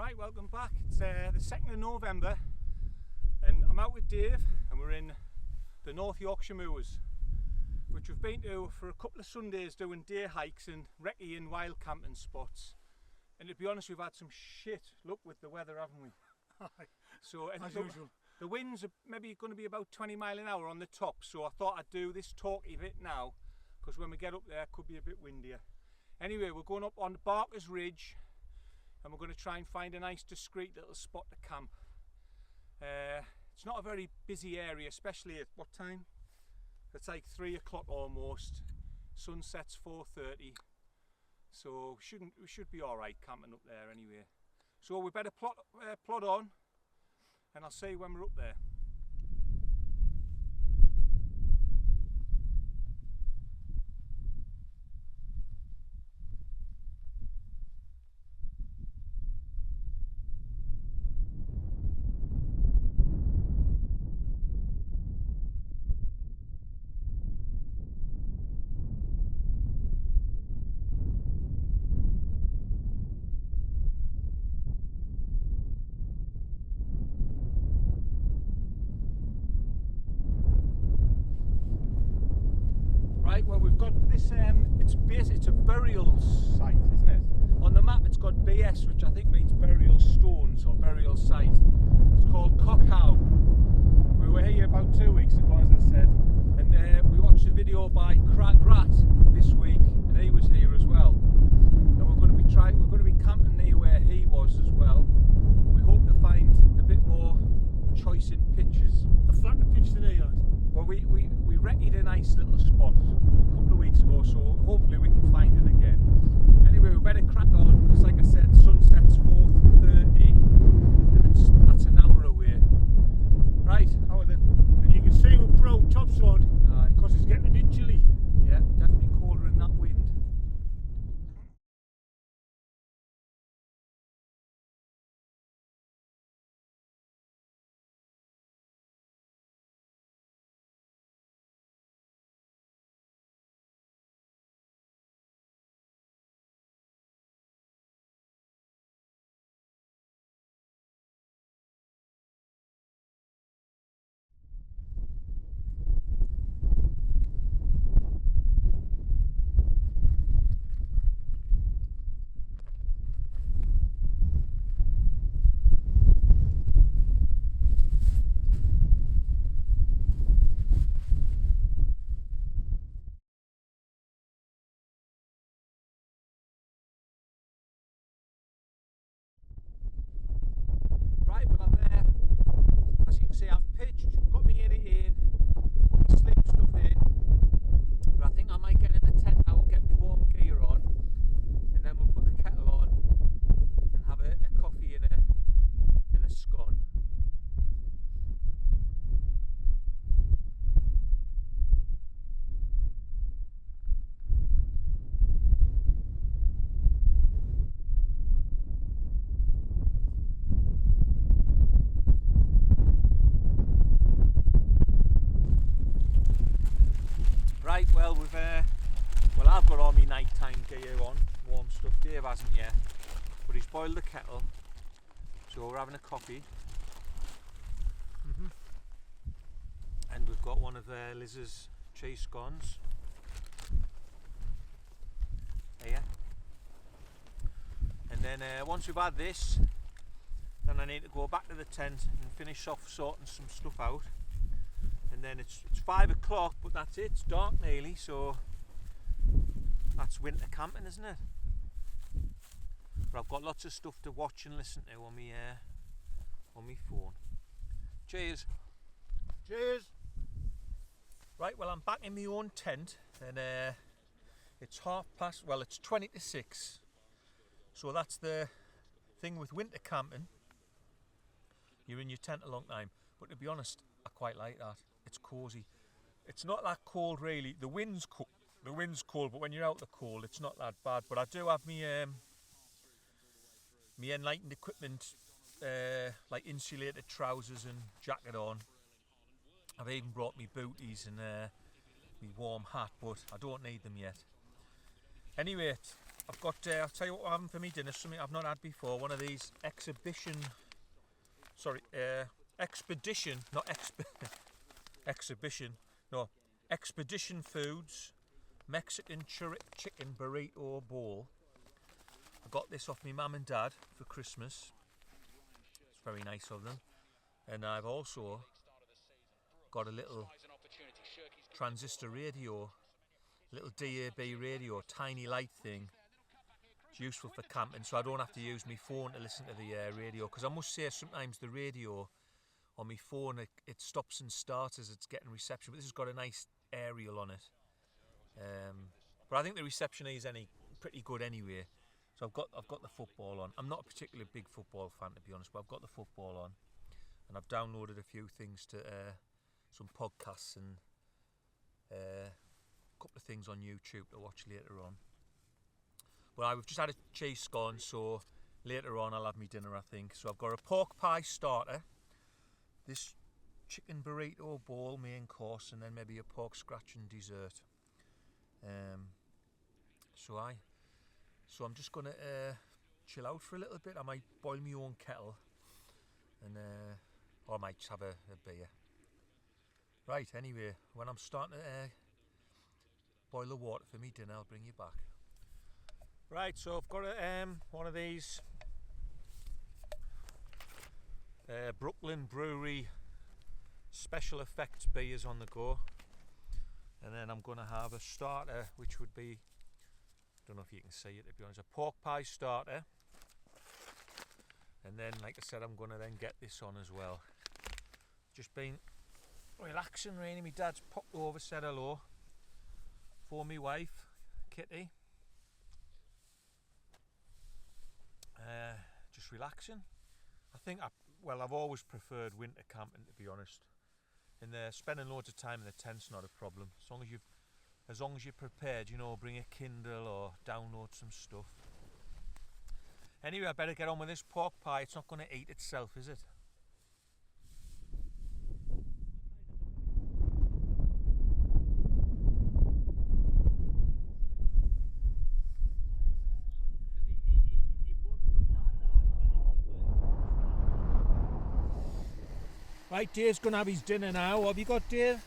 Right, welcome back. It's the 2nd of November and I'm out with Dave and we're in the North Yorkshire Moors, which we've been to for a couple of Sundays doing day hikes and recce and wild camping spots. And to be honest, we've had some shit luck with the weather, haven't we? So as usual. The winds are maybe going to be about 20 mile an hour on the top, so I thought I'd do this talky bit now, because when we get up there it could be a bit windier. Anyway, we're going up on the Barker's Ridge and we're going to try and find a nice discreet little spot to camp. It's not a very busy area, especially at what time? It's like 3 o'clock almost. Sunset's 4:30, so we should be all right camping up there anyway. So we better plod on, and I'll see you when we're up there. Right, well we've got this, it's a burial site, isn't it? On the map it's got BS, which I think means burial stones or burial site. It's called Cockhow. We were here about 2 weeks ago, as I said, and we watched a video by Crag Rat this week, and he was here as well. And we're going to be camping near where he was as well. But we hope to find a bit more choice in pitches. A flat pitch today, yard. Well, we recce'd a nice little spot a couple of weeks ago, so hopefully we can find it again. Anyway, we better crack on, because like I said, sunset's 4:30 and that's an hour away. Right, how are they? And you can see we're proud topside, because it's getting a bit chilly. Yeah, definitely colder in that wind. Right, well as you can see, I've pitched, got my unit in, put my sleep stuff in, but I think I might get in the tent now and get my warm gear on, and then we'll put the kettle on and have a coffee and a scone. Right, well I've got all my nighttime gear on, warm stuff. Dave hasn't yet, but he's boiled the kettle, so we're having a coffee. And we've got one of Liz's cheese scones here. And then once we've had this, then I need to go back to the tent and finish off sorting some stuff out. And then it's 5 o'clock, but that's it, it's dark nearly, so that's winter camping, isn't it? But I've got lots of stuff to watch and listen to on my phone. Cheers! Cheers! Right, well I'm back in my own tent and it's 20 to 6. So that's the thing with winter camping. You're in your tent a long time, but to be honest, I quite like that. It's cosy. It's not that cold really. The wind's cold, but when you're out in the cold, it's not that bad. But I do have me enlightened equipment, like insulated trousers and jacket on. I've even brought me booties and my warm hat, but I don't need them yet. Anyway, I've got, I'll tell you what I'm having for me dinner, something I've not had before, one of these expedition foods, Mexican chicken burrito bowl. I got this off my mum and dad for Christmas. It's very nice of them. And I've also got a little transistor radio, little DAB radio, tiny light thing. It's useful for camping, so I don't have to use my phone to listen to the radio, because I must say sometimes the radio on my phone, it stops and starts as it's getting reception, but this has got a nice aerial on it. But I think the reception is pretty good anyway. So I've got the football on. I'm not a particularly big football fan, to be honest, but I've got the football on, and I've downloaded a few things to some podcasts and a couple of things on YouTube to watch later on. But we've just had a cheese scone, so later on I'll have my dinner, I think. So I've got a pork pie starter, this chicken burrito bowl main course, and then maybe a pork scratch and dessert. So I'm just gonna chill out for a little bit. I might boil my own kettle, and or I might just have a beer. Right, anyway, when I'm starting to boil the water for me dinner, I'll bring you back. Right, so I've got one of these Brooklyn Brewery special effects beers on the go, and then I'm going to have a starter, which would be, I don't know if you can see it, to be honest, a pork pie starter, and then, like I said, I'm going to then get this on as well. Just been relaxing really. My dad's popped over, said hello for me wife Kitty. Just relaxing. I think I've always preferred winter camping, to be honest. And spending loads of time in the tent's not a problem, as long as you're prepared, you know, bring a Kindle or download some stuff. Anyway, I better get on with this pork pie. It's not going to eat itself, is it? Right, Dave's going to have his dinner now. What have you got, Dave?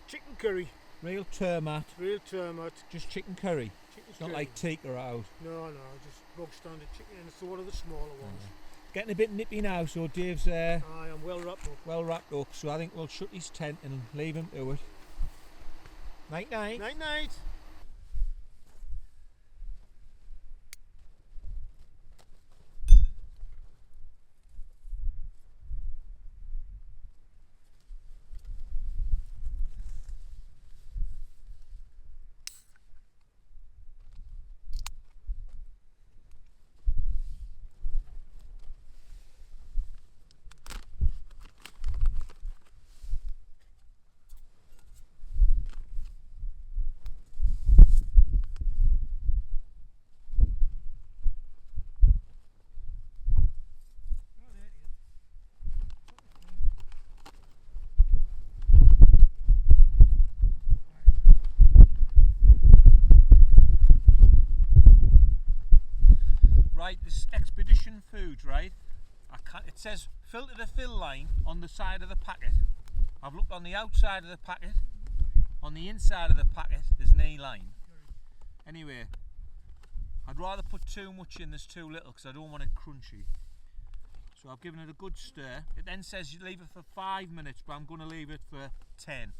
Chicken curry. Real termat. Real termat. Just chicken curry. It's not like tikka out. No, just bog standard chicken, and it's one of the smaller ones. Getting a bit nippy now, so Dave's I am well wrapped up. So I think we'll shut his tent and leave him to it. Night night. Night night. Right, this Expedition Foods, right? It says filter to fill line on the side of the packet. I've looked on the outside of the packet. On the inside of the packet, there's no line. Anyway, I'd rather put too much in than too little, because I don't want it crunchy. So I've given it a good stir. It then says you leave it for 5 minutes, but I'm going to leave it for 10.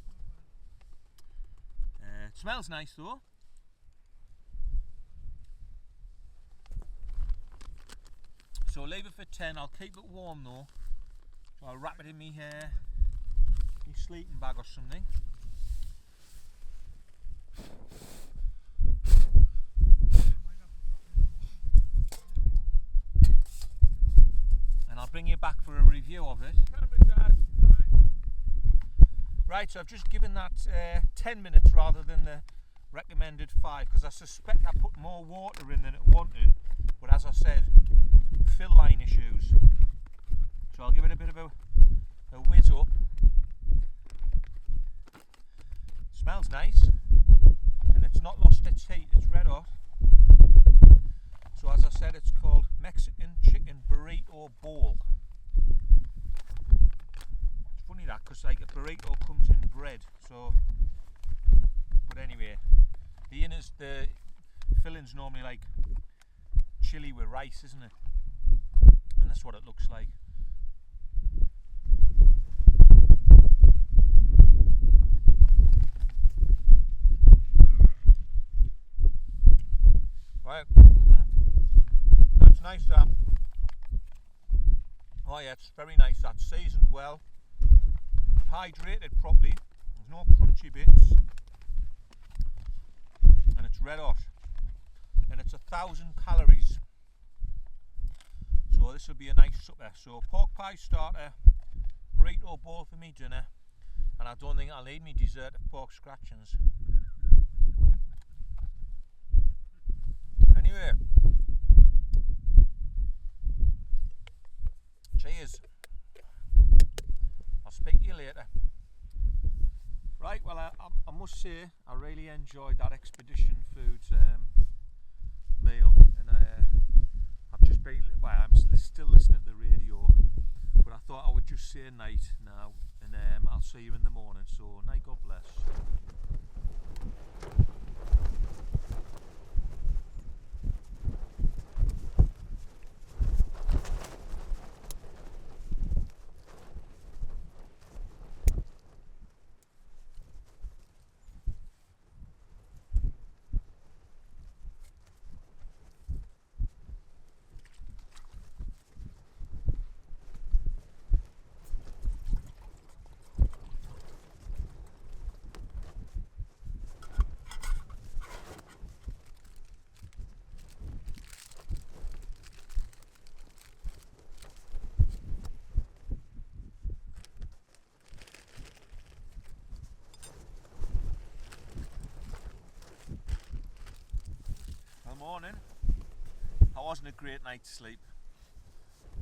It smells nice though. So I'll leave it for 10, I'll keep it warm though. So I'll wrap it in my sleeping bag or something. And I'll bring you back for a review of it. Right, so I've just given that 10 minutes rather than the recommended 5, because I suspect I put more water in than it wanted, but as I said, fill line issues. So I'll give it a bit of a whiz up. Smells nice, and it's not lost its heat, it's red hot. bread. It's called Mexican Chicken Burrito Bowl. It's funny that, because like a burrito comes in bread, so, but anyway, the filling's normally like chili with rice, isn't it? And that's what it looks like. Right. That's nice, that. Oh yeah, it's very nice. That's seasoned well, hydrated properly. There's no crunchy bits, and it's red hot. And it's 1,000 calories. So this will be a nice supper. So pork pie starter, burrito bowl for me dinner, and I don't think I'll need me dessert of pork scratchings. Anyway, cheers. I'll speak to you later. Right, well I must say I really enjoyed that Expedition Foods meal, and I've just been, well, I'm still listening to the radio, but I thought I would just say night now, and I'll see you in the morning. So night, God bless. Morning. I wasn't a great night's sleep.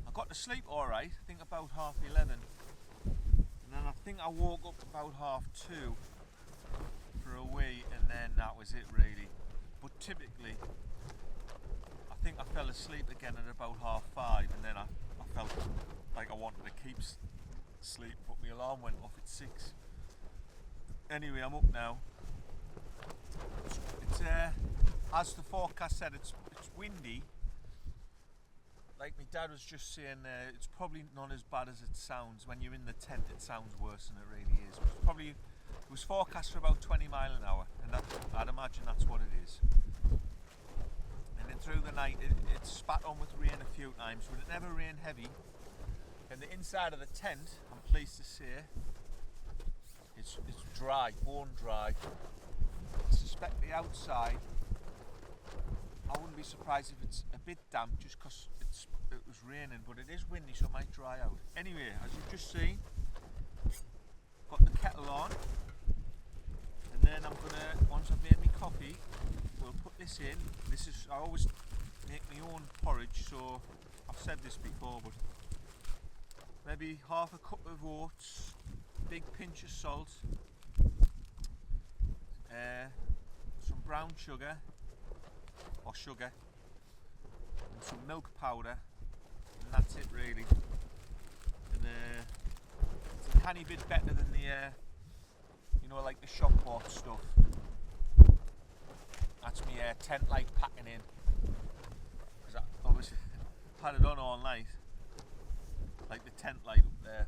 I got to sleep alright, I think about 11:30, and then I think I woke up about 2:30 for a wee, and then that was it really. But typically I think I fell asleep again at about 5:30, and then I felt like I wanted to keep sleep, but my alarm went off at 6. Anyway, I'm up now. It's as the forecast said, it's windy. Like my dad was just saying, it's probably not as bad as it sounds. When you're in the tent, it sounds worse than it really is. It was forecast for about 20 miles an hour, and I'd imagine that's what it is. And then through the night, it spat on with rain a few times, but it never rained heavy. And the inside of the tent, I'm pleased to say, it's dry, bone dry. I suspect the outside, I wouldn't be surprised if it's a bit damp just because it was raining, but it is windy, so it might dry out. Anyway, as you've just seen, got the kettle on, and then I'm gonna, once I've made my coffee, we'll put this in. I always make my own porridge, so I've said this before, but maybe half a cup of oats, big pinch of salt, some brown sugar, and some milk powder, and that's it really. And it's a tiny bit better than the like the shop bought stuff. That's my tent light packing in, because I obviously had it on all night, like the tent light up there.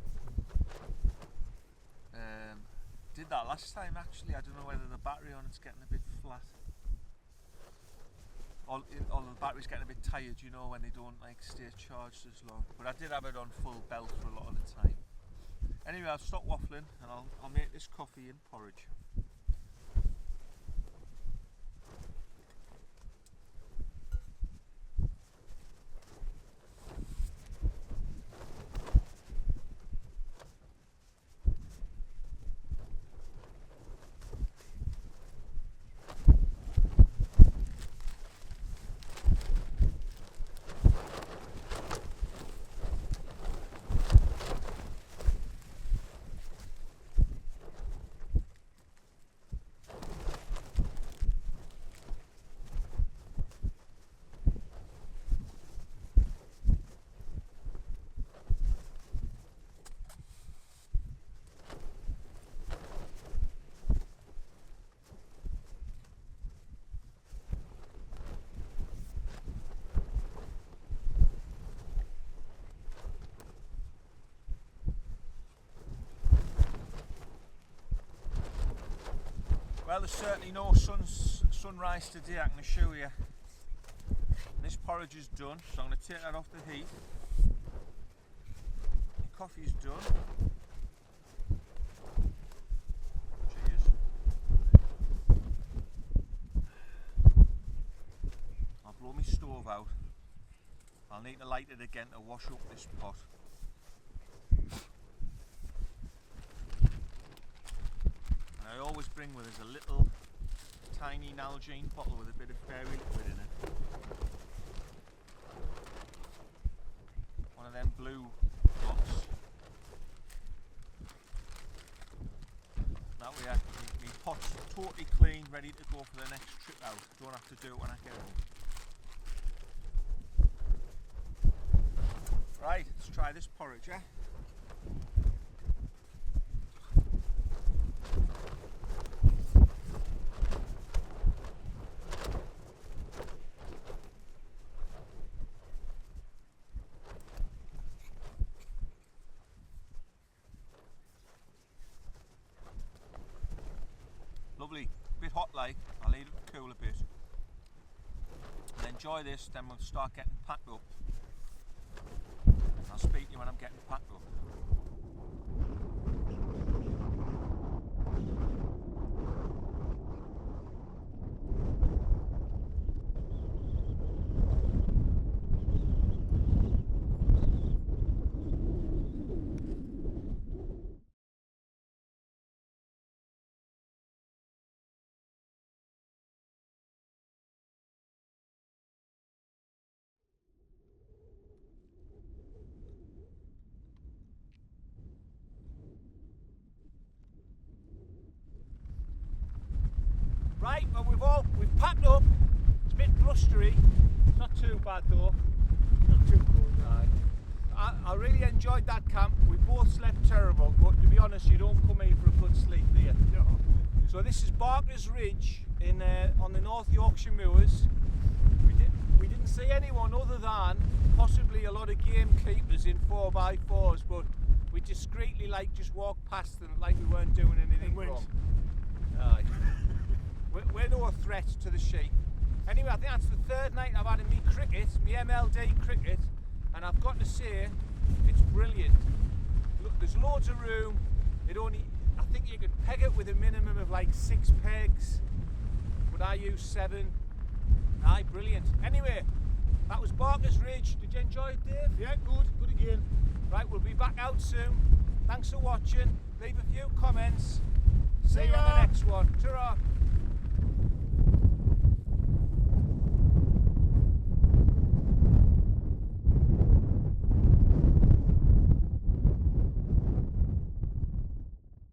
Did that last time actually. I don't know whether the battery on it's getting a bit flat. All the battery's getting a bit tired, you know, when they don't like stay charged as long. But I did have it on full belt for a lot of the time. Anyway, I'll stop waffling and I'll make this coffee and porridge. Well, there's certainly no sunrise today, I can assure you. This porridge is done, so I'm going to take that off the heat. The coffee's done. Cheers. I'll blow my stove out. I'll need to light it again to wash up this pot. And I always bring with us a little tiny Nalgene bottle with a bit of fairy liquid in it. One of them blue bottles. That way my pot's totally clean, ready to go for the next trip out. Don't have to do it when I get home. Right, let's try this porridge, yeah? Lovely, bit hot like, I'll leave it to cool a bit. And enjoy this, then we'll start getting packed up. I'll speak to you when I'm getting packed up. Right, well we've packed up. It's a bit blustery. It's not too bad though. Not too cold. I really enjoyed that camp. We both slept terrible, but to be honest, you don't come here for a good sleep, do you? No. So this is Barker's Ridge in on the North Yorkshire moors. We didn't see anyone other than possibly a lot of gamekeepers in 4x4s, but we discreetly just walked past them like we weren't doing anything wrong. Aye. We're no threat to the sheep. Anyway, I think that's the third night I've had in me cricket, me MLD cricket, and I've got to say, it's brilliant. Look, there's loads of room. I think you could peg it with a minimum of like 6 pegs, but I use 7. Aye, brilliant. Anyway, that was Barker's Ridge. Did you enjoy it, Dave? Yeah, good again. Right, we'll be back out soon. Thanks for watching. Leave a few comments. See you on the next one. Ta-ra.